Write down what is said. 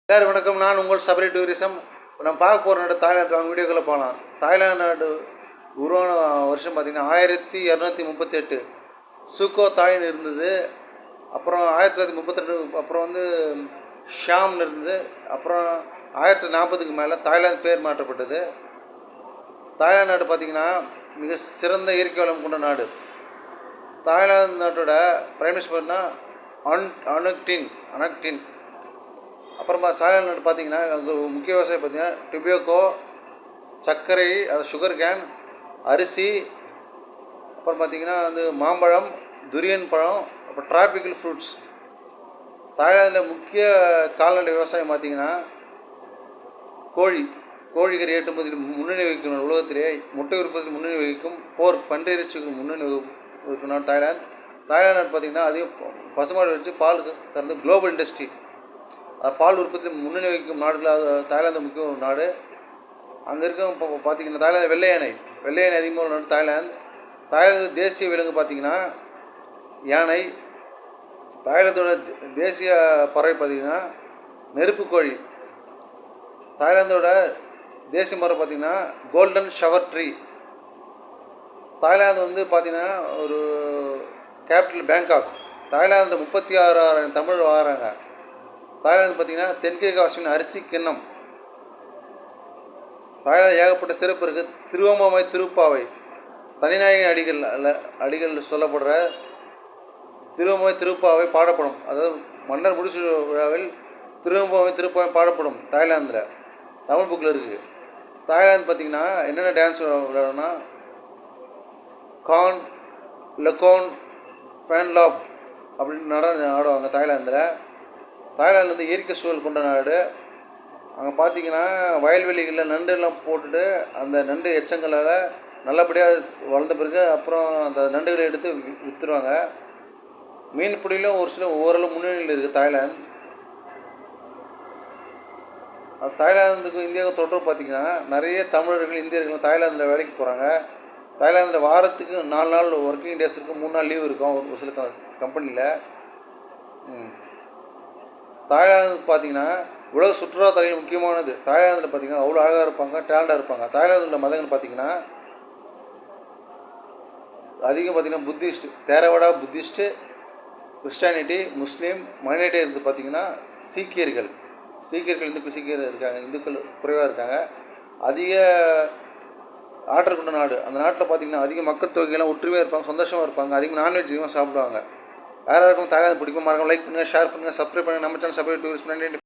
எல்லாரும் வணக்கம். நான் உங்கள் சபரி டூரிசம். நம்ம பார்க்க போகிற நாடு தாய்லாந்து. வாங்க வீடியோக்குள்ளே போகலாம். தாய்லாந்து நாடு உருவான வருஷம் பார்த்திங்கன்னா 1238 சுக்கோ தாய்னு இருந்தது. அப்புறம் 1932 அப்புறம் வந்து ஷாம்னு இருந்தது. அப்புறம் 1940க்கு மேலே தாய்லாந்து பேர் மாற்றப்பட்டது. தாய்லாந்து நாடு பார்த்திங்கன்னா மிக சிறந்த இயற்கை வளம் கொண்ட நாடு. தாய்லாந்து நாட்டோட பிரைம் மினிஸ்டர்னா அனக்டின். அப்புறமா தாய்லாந்து நாடு பார்த்திங்கன்னா அங்கே முக்கிய விவசாயம் பார்த்திங்கன்னா டிபியோக்கோ, சர்க்கரை, அது சுகர் கேன், அரிசி, அப்புறம் பார்த்திங்கன்னா வந்து மாம்பழம், துரியன் பழம், அப்புறம் டிராபிக்கல் ஃப்ரூட்ஸ். தாய்லாந்தில் முக்கிய கால்நடை விவசாயம் பார்த்திங்கன்னா கோழிக்கறி ஏற்றுமதியில் முன்னணி வகிக்கும் உலகத்திலே. முட்டை உற்பத்தியில் முன்னணி வகிக்கும். பன்றிறைச்சிக்கு முன்னணி வகிக்கும் நாடு தாய்லாந்து. தாய்லாந்து நாடு பார்த்திங்கன்னா அதிகம் பசுமாடு வச்சு பால் கறந்து குளோபல் இண்டஸ்ட்ரி, பால் உற்பத்தியில் முன்னணி வகிக்கும் நாடுகள் தாய்லாந்து முக்கிய ஒரு நாடு. அங்கே இருக்க இப்போ பார்த்திங்கன்னா தாய்லாந்து வெள்ளை யானை அதிகமாக நாடு தாய்லாந்து தேசிய விலங்கு பார்த்திங்கன்னா யானை. தாய்லாந்தோட தேசிய பறவை பார்த்திங்கன்னா நெருப்பு கோழி. தாய்லாந்தோட தேசிய மரம் பார்த்திங்கன்னா கோல்டன் ஷவர் ட்ரீ. தாய்லாந்து வந்து பார்த்திங்கன்னா ஒரு கேபிட்டல் பேங்காக். தாய்லாந்து 36,000 தமிழ் வாங்குறாங்க. தாய்லாந்து பார்த்திங்கன்னா தென்கிழக்கு ஆசியின் அரிசி கிண்ணம். தாய்லாந்து ஏகப்பட்ட சிறப்பு இருக்குது. திருவம்பாவை, திருப்பாவை, தனிநாயக அடிகள் சொல்லப்படுற திருவம்பாவை, திருப்பாவை பாடப்படும். அதாவது மன்னர் முடிச்சு விழாவில் திருவம்பாவை, திருப்பாவை பாடப்படும். தாய்லாந்தில் தமிழ் புக்கில் இருக்குது. தாய்லாந்து பார்த்திங்கன்னா என்னென்ன டான்ஸ் விளையாடுனா கான், லெக்கோன், ஃபேன்லாப் அப்படின்னு ஆடுவாங்க தாய்லாந்தில். தாய்லாந்து வந்து இயற்கை சூழல் கொண்ட நாடு. அங்கே பார்த்திங்கன்னா வயல்வெளிகளில் நண்டெல்லாம் போட்டுட்டு அந்த நண்டு எச்சங்களால் நல்லபடியாக வளர்ந்த பிறகு அப்புறம் அந்த நண்டுகளை எடுத்து விற்றுருவாங்க. மீன் பிடியிலும் ஒரு சில ஓரளவு முன்னணியில் இருக்குது தாய்லாந்து. தாய்லாந்துக்கு இந்தியாவுக்கு தொடர்பு பார்த்திங்கன்னா நிறைய தமிழர்கள், இந்தியர்கள் தாய்லாந்தில் வேலைக்கு போகிறாங்க. தாய்லாந்தில் வாரத்துக்கு 4 நாள் ஒர்க்கிங் டேஸ் இருக்குது, 3 நாள் லீவ் இருக்கும் ஒரு சில கம்பெனியில். தாய்லாந்து பார்த்திங்கன்னா உலக சுற்றுலாத்தலம் முக்கியமானது. தாய்லாந்தில் பார்த்திங்கன்னா அவ்வளோ அழகாக இருப்பாங்க, டேலண்டாக இருப்பாங்க. தாய்லாந்தில் மதங்கள் பார்த்திங்கன்னா அதிகம் பார்த்திங்கன்னா புத்திஸ்ட், தேரவாடா புத்திஸ்ட்டு, கிறிஸ்டானிட்டி, முஸ்லீம் மைனாரிட்டி இருந்து பார்த்திங்கன்னா சீக்கியர்கள் இருக்காங்க. இந்துக்கள் குறைவாக இருக்காங்க. அதிக ஆற்றல் கொண்ட நாடு. அந்த நாட்டில் பார்த்திங்கன்னா அதிக மக்கள் தொகையெல்லாம் ஒற்றுமையாக இருப்பாங்க, சந்தோஷமாக இருப்பாங்க. அதிகம் நான்வெஜ் அதிகமாக சாப்பிடுவாங்க. யாராருக்கும் தாய்லாந்து பிடிக்கும் மறக்காம லைக் பண்ணுங்கள், ஷேர் பண்ணுங்கள், சப்ஸ்கிரைப் பண்ணுங்கள். நம்ம சேனல் சப்ஸ்கிரைப் டூரிஸ்ட்.